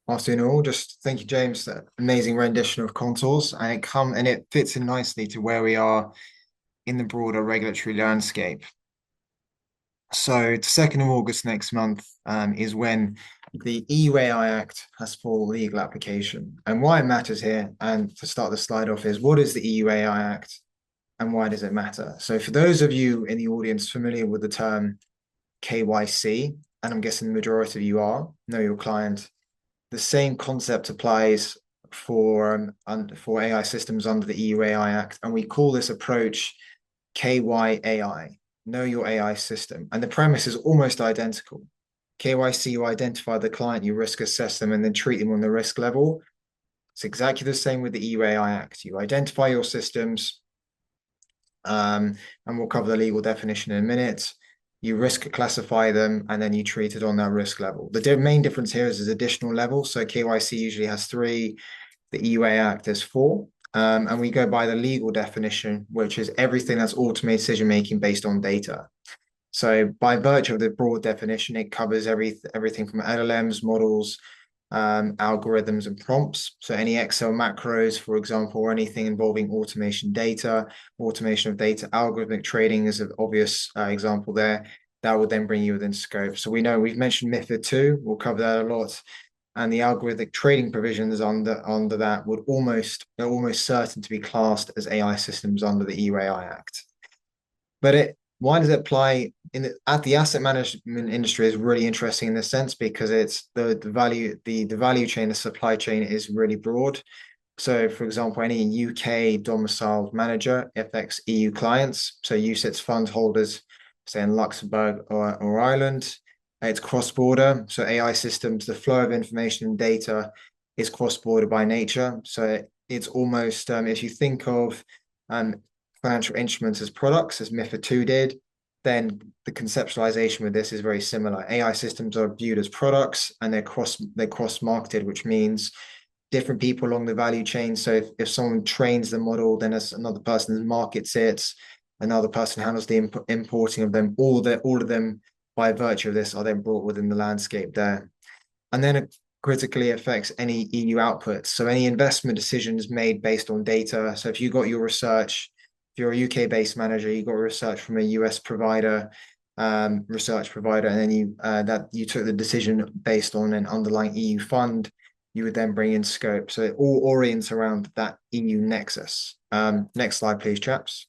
Afternoon all. Just thank you, James. That amazing rendition of contours, and it fits in nicely to where we are in the broader regulatory landscape. So, the 2nd of August next month is when the EU Act has full legal application. And why it matters here, and to start the slide off, is what is the EU Act and why does it matter? So, for those of you in the audience familiar with the term KYC, and I'm guessing the majority of you are, know your client, the same concept applies for AI systems under the EU Act, and we call this approach KYAI, Know Your AI System. And the premise is almost identical. KYC, you identify the client, you risk assess them, and then treat them on the risk level. It's exactly the same with the EU Act. You identify your systems, and we'll cover the legal definition in a minute. You risk classify them, and then you treat it on that risk level. The main difference here is there's additional levels. So KYC usually has 3, the EUA Act has 4. And we go by the legal definition, which is everything that's automated decision making based on data. So by virtue of the broad definition, it covers everything from LLMs, models, algorithms, and prompts. So any Excel macros, for example, or anything involving automation of data, algorithmic trading is an obvious example there. That would then bring you within scope. So we know we've mentioned MiFID II. We'll cover that a lot. And the algorithmic trading provisions under that would they're almost certain to be classed as AI systems under the EUAI Act. But why does it apply at the asset management industry is really interesting in this sense because it's the value chain, the supply chain is really broad. So, for example, any UK domiciled manager affects EU clients. So UCITS fund holders, say in Luxembourg or Ireland. It's cross-border. So AI systems, the flow of information and data is cross-border by nature. So it's almost, if you think of financial instruments as products, as MiFID II did, then the conceptualization with this is very similar. AI systems are viewed as products and they're cross-marketed, which means different people along the value chain. So if someone trains the model, then another person markets it, another person handles the importing of them. All of them, by virtue of this, are then brought within the landscape there. And then it critically affects any EU outputs. So any investment decisions made based on data. So if you got your research, if you're a UK-based manager, you got research from a US provider, research provider, and then you took the decision based on an underlying EU fund, you would then bring in scope. So it all orients around that EU nexus. Next slide, please, chaps.